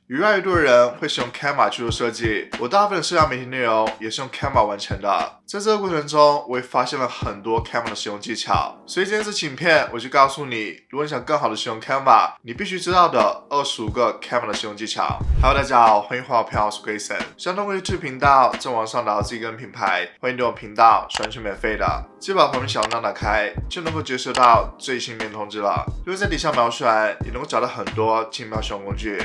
越来越多的人会使用 Canva 去做设计，我大部分的社交媒体内容也是用 Canva 完成的。在这个过程中，我也发现了很多 Canva 的使用技巧，所以今天这期影片我就告诉你，如果你想更好的使用 Canva， 你必须知道的25个 Canva 的使用技巧。Hello， 大家好，欢迎回到频道，我是 Grayson。想通过 YouTube 频道在网上打造自己个人品牌，欢迎订阅我频道，是完全免费的。记得把旁边小铃铛打开，就能够接收到最新影片通知了。如果在底下描述栏，也能够找到很多精妙使用工具。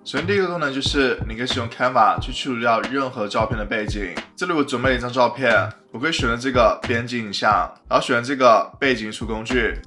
首先第一个功能就是你可以使用 Canva 去去除掉任何照片的背景。这里我准备了一张照片，我可以选择这个编辑影像，然后选择这个背景移除工具。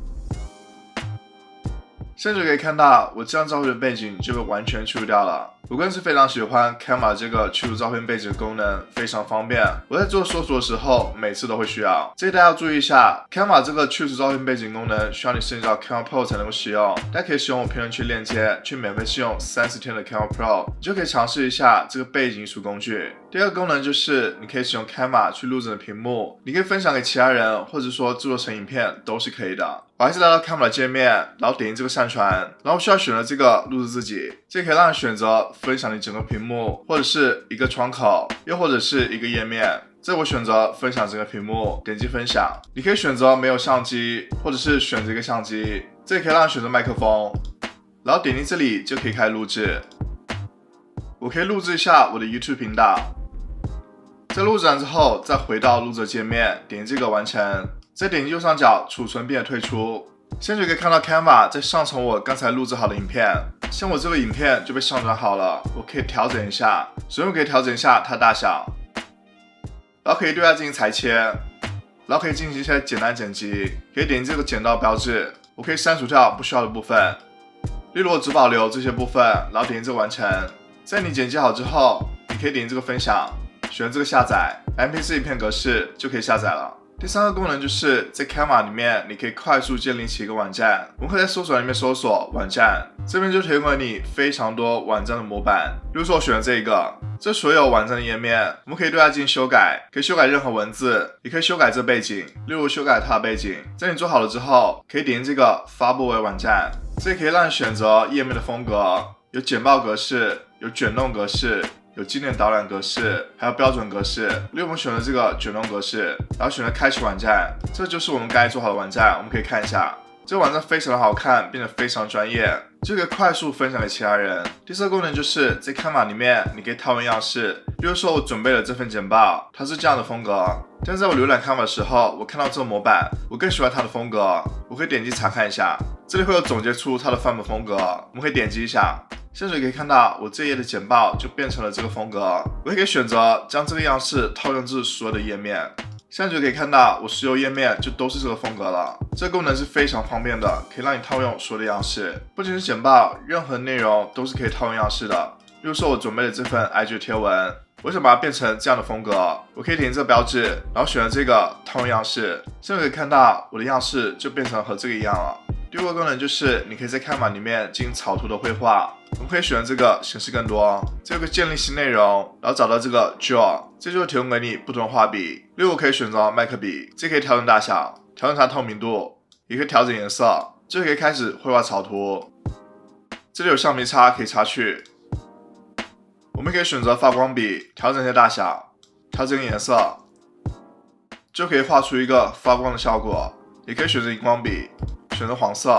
现在就可以看到我这张照片的背景就被完全去除掉了。我个人是非常喜欢 Canva 这个去除照片背景的功能，非常方便。我在做搜索的时候，每次都会需要。这里大家要注意一下 ，Canva 这个去除照片背景功能需要你升级到 Canva Pro 才能够使用。大家可以使用我评论区链接去免费试用30天的 Canva Pro， 你就可以尝试一下这个背景移除工具。第二个功能就是你可以使用 Canva 去录制你的屏幕，你可以分享给其他人，或者说制作成影片都是可以的。我还是来到 Canva 的界面，然后点击这个上传，然后需要选择这个录制自己，这可以让你选择分享你整个屏幕，或者是一个窗口，又或者是一个页面。这我选择分享整个屏幕，点击分享。你可以选择没有相机，或者是选择一个相机，这也可以让你选择麦克风，然后点击这里就可以开始录制。我可以录制一下我的 YouTube 频道，在录制完之后，再回到录制界面，点击这个完成，再点击右上角储存并且退出。现在就可以看到 Canva 在上传我刚才录制好的影片，像我这个影片就被上传好了，我可以调整一下，首先我可以调整一下它的大小，然后可以对它进行裁切，然后可以进行一些简单剪辑，可以点击这个剪刀标志，我可以删除掉不需要的部分，例如我只保留这些部分，然后点击这个完成。在你剪辑好之后，你可以点击这个分享，选这个下载 MP4 影片格式就可以下载了。第三个功能就是在 Canva 里面，你可以快速建立起一个网站。我们可以在搜索栏里面搜索网站，这边就提供了你非常多网站的模板。比如说我选了这个，这所有网站的页面，我们可以对它进行修改，可以修改任何文字，也可以修改这背景，例如修改它的背景。在你做好了之后，可以点击这个发布为网站，这也可以让你选择页面的风格，有简报格式，有卷动格式，有经典导览格式，还有标准格式。例如我们选择这个卷动格式，然后选择开启网站，这就是我们刚才做好的网站。我们可以看一下，这个网站非常的好看，并且非常专业，就可以快速分享给其他人。第四个功能就是在 Canva 里面，你可以套用样式。比如说我准备了这份简报，它是这样的风格，但是在我浏览 Canva 的时候，我看到这个模板，我更喜欢它的风格，我可以点击查看一下，这里会有总结出它的范本风格，我们可以点击一下。现在可以看到我这一页的简报就变成了这个风格，我也可以选择将这个样式套用至所有的页面。现在就可以看到我所有页面就都是这个风格了。这个功能是非常方便的，可以让你套用所有的样式，不仅是简报，任何内容都是可以套用样式的。比如说我准备了这份 IG 贴文，我想把它变成这样的风格，我可以点击这个标志，然后选择这个套用样式。现在可以看到我的样式就变成和这个一样了。第五个功能就是你可以在 Canva 里面进行草图的绘画，我们可以选择这个显示更多，这个建立新内容，然后找到这个 Draw， 这就会提供给你不同的画笔，例如我可以选择麦克笔，这可以调整大小，调整它的透明度，也可以调整颜色，这可以开始绘画草图。这里有橡皮擦可以擦去，我们可以选择发光笔，调整一下大小，调整颜色，就可以画出一个发光的效果。也可以选择荧光笔，选择黄色，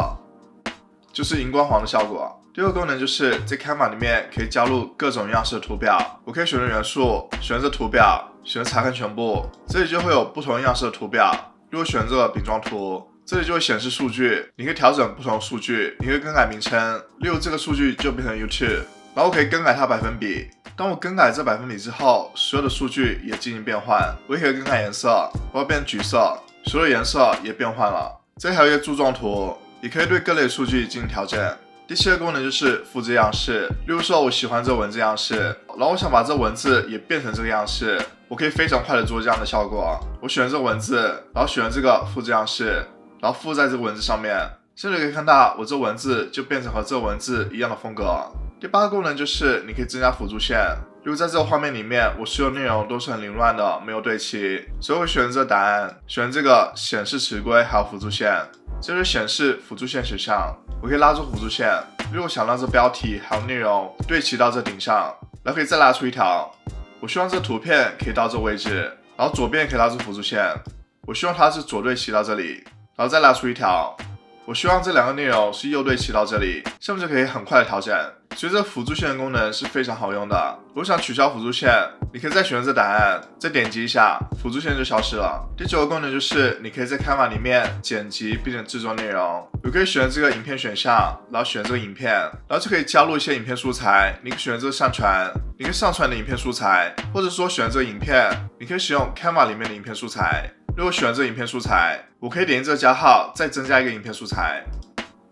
就是荧光黄的效果。第二个功能就是在 Canva 里面可以加入各种样式的图表，我可以选择元素，选择图表，选择查看全部，这里就会有不同样式的图表。如果选择这个饼状图，这里就会显示数据，你可以调整不同的数据，你可以更改名称，例如这个数据就变成 YouTube， 然后我可以更改它百分比。当我更改这百分比之后，所有的数据也进行变换，我也可以更改颜色，我要变橘色，所有颜色也变换了。这里还有一个柱状图，也可以对各类数据进行调整。第七个功能就是复制样式，例如说我喜欢这文字样式，然后我想把这文字也变成这个样式，我可以非常快的做这样的效果。我选择这个文字，然后选择这个复制样式，然后附在这个文字上面，现在可以看到我这文字就变成和这个文字一样的风格。第八个功能就是你可以增加辅助线，比如果在这个画面里面，我所有内容都是很凌乱的，没有对齐，所以我选择答案，选这个显示词规还有辅助线，这就是显示辅助线选项。我可以拉住辅助线，如果想让这标题还有内容对齐到这顶上，然后可以再拉出一条。我希望这图片可以到这位置，然后左边可以拉出辅助线，我希望它是左对齐到这里，然后再拉出一条。我希望这两个内容是右对齐到这里，下面就可以很快的调整。所以这辅助线的功能是非常好用的。如果想取消辅助线，你可以再选择这答案，再点击一下，辅助线就消失了。第9个功能就是你可以在 Canva 里面剪辑并且制作内容。我可以选这个影片选项，然后选这个影片，然后就可以加入一些影片素材。你可以选这个上传，你可以上传你的影片素材，或者说选这个影片，你可以使用 Canva 里面的影片素材。如果选这个影片素材，我可以点击这个加号，再增加一个影片素材。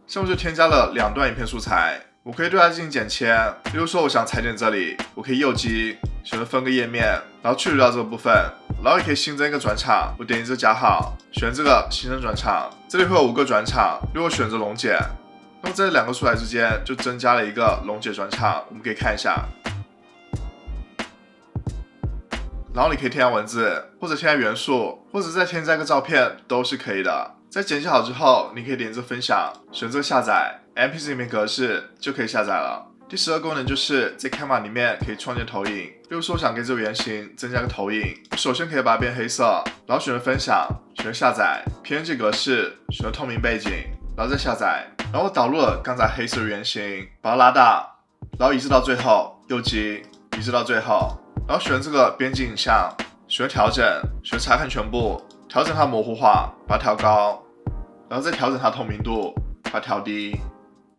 下面就添加了2段影片素材，我可以对它进行剪切。比如说我想裁剪这里，我可以右击选择分割页面，然后去除掉这个部分，然后也可以新增一个转场。我点击这加号，选这个新增转场，这里会有5个转场。如果选择龙剪，那么在2个素材之间就增加了一个龙剪转场，我们可以看一下。然后你可以添加文字，或者添加元素，或者再添加一个照片都是可以的。在剪辑好之后，你可以点击分享，选择下载 MP4 影片格式就可以下载了。第12个功能就是在 Canva 里面可以创建投影。比如说我想给这个原型增加个投影，我首先可以把它变黑色，然后选择分享，选择下载 PNG 格式，选择透明背景，然后再下载。然后我导入了刚才黑色的原型，把它拉大，然后移至到最后，右击移至到最后。然后选这个编辑影像，选调整，选查看全部，调整它模糊化，把它调高，然后再调整它透明度，把它调低。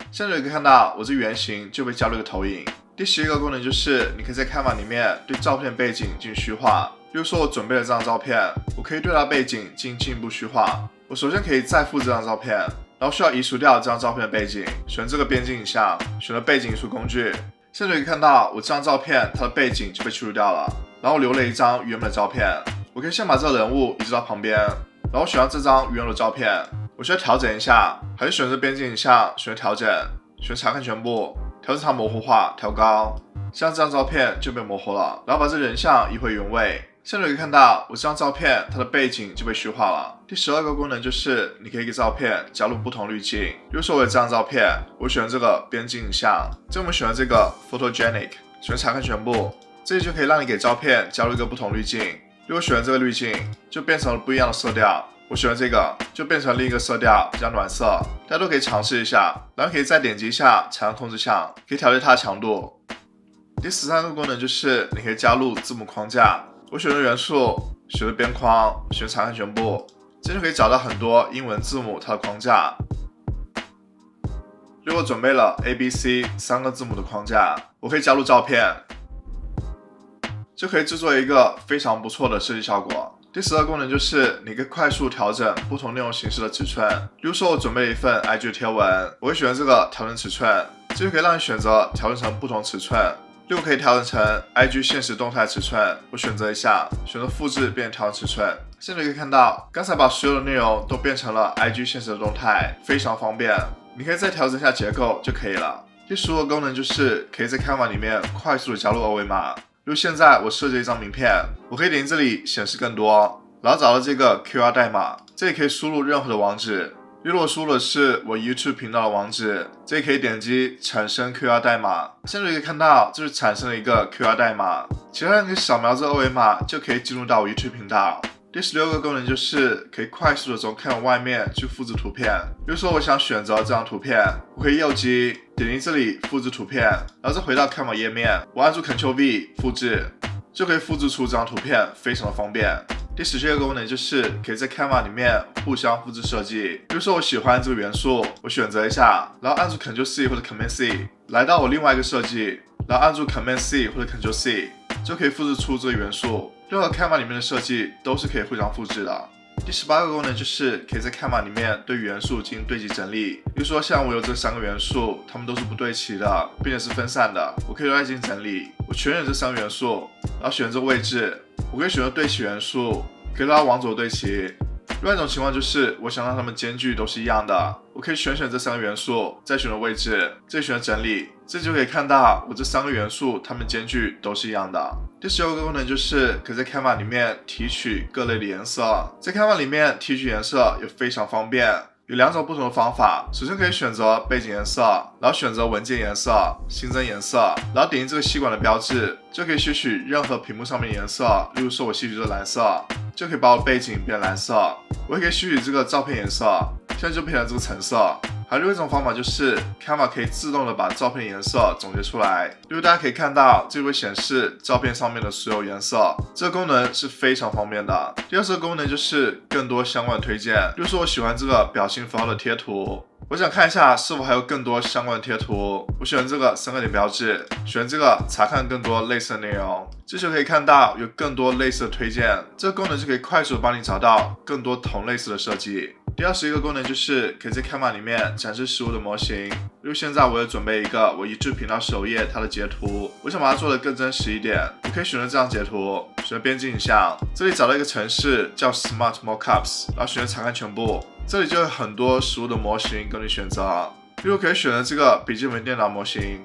现在就可以看到我这原型就被加入一个投影。第11个功能就是你可以在 Canva 里面对照片背景进行虚化。比如说我准备了这张照片，我可以对它背景进一步虚化。我首先可以再复制这张照片，然后需要移除掉这张照片的背景，选这个编辑影像，选择背景移除工具。现在就可以看到我这张照片它的背景就被去除掉了，然后留了一张原本的照片。我可以先把这个人物移植到旁边，然后选到这张原有的照片，我需要调整一下，还是选择编辑影像，选择调整，选查看全部，调整它模糊化，调高，像这张照片就被模糊了，然后把这人像移回原位。现在就可以看到我这张照片它的背景就被虚化了。第12个功能就是你可以给照片加入不同滤镜。比如说我有这张照片，我选这个编辑影像，这我们选了这个 photogenic， 选查看全部，这里就可以让你给照片加入一个不同滤镜。如果选这个滤镜，就变成了不一样的色调。我选了这个，就变成另一个色调，比较暖色。大家都可以尝试一下，然后可以再点击一下采样控制项，可以调节它的强度。第13个功能就是你可以加入字母框架。我选择元素，选择边框，选查看全部，这就可以找到很多英文字母它的框架。如果准备了 ABC 3个字母的框架，我可以加入照片，就可以制作一个非常不错的设计效果。第12个功能就是你可以快速调整不同内容形式的尺寸。比如说我准备了一份 IG 贴文，我会选择这个调整尺寸，这就可以让你选择调整成不同尺寸。例如可以调整成 IG 现实动态尺寸，我选择一下，选择复制并调整尺寸。现在可以看到，刚才把所有的内容都变成了 IG 现实的动态，非常方便。你可以再调整一下结构就可以了。第15个功能就是可以在 Canva 里面快速的加入二维码。如现在我设计一张名片，我可以点击这里显示更多，然后找到这个 QR 代码，这里可以输入任何的网址。如果我输入的是我 YouTube 频道的网址，这里可以点击产生 QR 代码。现在可以看到，这是产生了一个 QR 代码，其他人可以扫描这个二维码就可以进入到我 YouTube 频道。第16个功能就是可以快速的从 Canva 外面去复制图片。比如说我想选择这张图片，我可以右击点击这里复制图片，然后再回到 Canva 页面，我按住 Ctrl+V 复制，就可以复制出这张图片，非常的方便。第17个功能就是可以在 Canva 里面互相复制设计。比如说我喜欢这个元素，我选择一下，然后按住 Ctrl+C 或者 Command+C， 来到我另外一个设计，然后按住 Command+C 或者 Ctrl+C， 就可以复制出这个元素。任何 Canva 里面的设计都是可以互相复制的。第18个功能就是可以在 Canva 里面对元素进行对齐整理。比如说像我有这3个元素，它们都是不对齐的，并且是分散的，我可以对它进行整理。我确认这3个元素，然后选择位置，我可以选择对齐元素，可以让它往左对齐，另外一种情况就是我想让它们间距都是一样的，我可以选这3个元素，再选择位置，再选择整理，这就可以看到我这3个元素它们间距都是一样的。第16个功能就是可以在 Canva 里面提取各类的颜色，在 Canva 里面提取颜色也非常方便。有2种不同的方法，首先可以选择背景颜色，然后选择文件颜色、新增颜色，然后点击这个吸管的标志，就可以吸取任何屏幕上面的颜色。例如说我吸取这个蓝色，就可以把我背景变蓝色。我也可以吸取这个照片颜色，现在就变成这个橙色。还有另一种方法就是 Canva 可以自动的把照片颜色总结出来，例如大家可以看到这会显示照片上面的所有颜色，这个功能是非常方便的。第20个功能就是更多相关的推荐，例如说我喜欢这个表情符号的贴图，我想看一下是否还有更多相关的贴图，我选这个3个点标志，选这个查看更多类似的内容，这就可以看到有更多类似的推荐，这个功能就可以快速的帮你找到更多同类似的设计。第21个功能就是可以在 Canva 里面展示实物的模型，例如现在我有准备一个我YouTube频道首页它的截图，我想把它做得更真实一点，我可以选择这张截图，选择编辑影像，这里找到一个程式叫 Smart Mockups， 然后选择查看全部，这里就有很多实物的模型供你选择，例如可以选择这个笔记本电脑模型。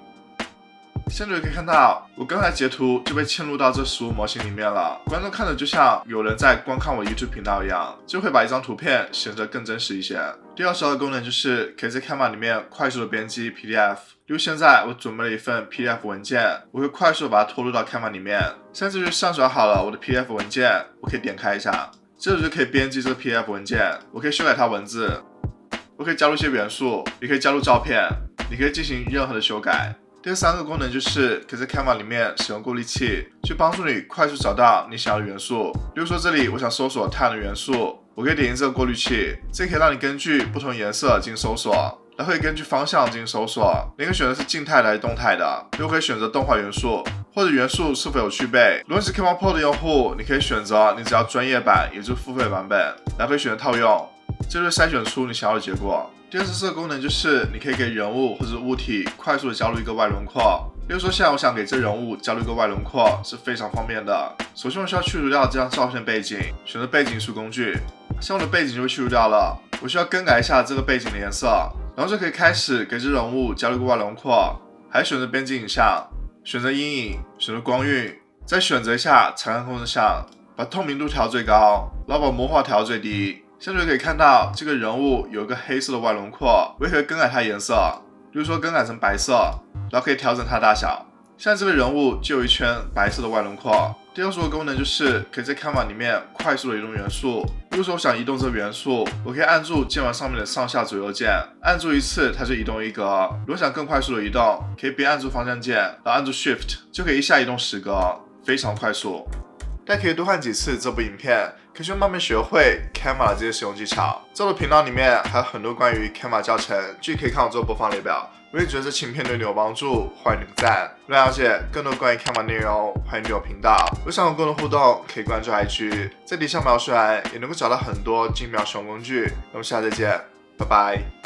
现在就可以看到，我刚才截图就被嵌入到这实物模型里面了。观众看着就像有人在观看我 YouTube 频道一样，就会把一张图片显得更真实一些。第22个功能就是可以在 Canva 里面快速的编辑 PDF。例如现在我准备了一份 PDF 文件，我会快速的把它拖入到 Canva 里面。现在这就上传好了我的 PDF 文件，我可以点开一下，这就可以编辑这个 PDF 文件。我可以修改它文字，我可以加入一些元素，也可以加入照片，你可以进行任何的修改。第3个功能就是可以在 Canva 里面使用过滤器，去帮助你快速找到你想要的元素。比如说这里我想搜索太阳的元素，我可以点击这个过滤器，这可以让你根据不同颜色进行搜索，然后可以根据方向进行搜索。你可以选择是静态的还是动态的，又可以选择动画元素，或者元素是否有具备。如果你是 Canva Pro 的用户，你可以选择你只要专业版，也就是付费版本，然后可以选择套用，这就是筛选出你想要的结果。第24个功能就是你可以给人物或者物体快速的加入一个外轮廓，比如说现在我想给这人物加入一个外轮廓是非常方便的。首先我需要去除掉这张照片背景，选择背景艺术工具，像我的背景就会去除掉了。我需要更改一下这个背景的颜色，然后就可以开始给这人物加入一个外轮廓，还选择编辑影像，选择阴影，选择光晕，再选择一下查看控制项，把透明度调最高，然后把模糊调最低。现在就可以看到这个人物有一个黑色的外轮廓，我也可以更改它颜色，比如说更改成白色，然后可以调整它的大小。现在这个人物就有一圈白色的外轮廓。第25个功能就是可以在 Canva 里面快速的移动元素，比如说我想移动这个元素，我可以按住键盘上面的上下左右键，按住一次它就移动一格。如果想更快速的移动，可以边按住方向键，然后按住 Shift 就可以一下移动10格，非常快速。大家可以多看几次这部影片，可以慢慢学会 Canva 的这些使用技巧。在我的频道里面还有很多关于 Canva 教程，具体可以看我这个播放列表。如果你觉得这期影片对你有帮助，欢迎点个赞。如果了解更多关于 Canva 内容，欢迎订阅我频道。如果想有更多互动，可以关注 IG， 在底下描述栏也能够找到很多精妙使用工具。那我们下次再见，拜拜。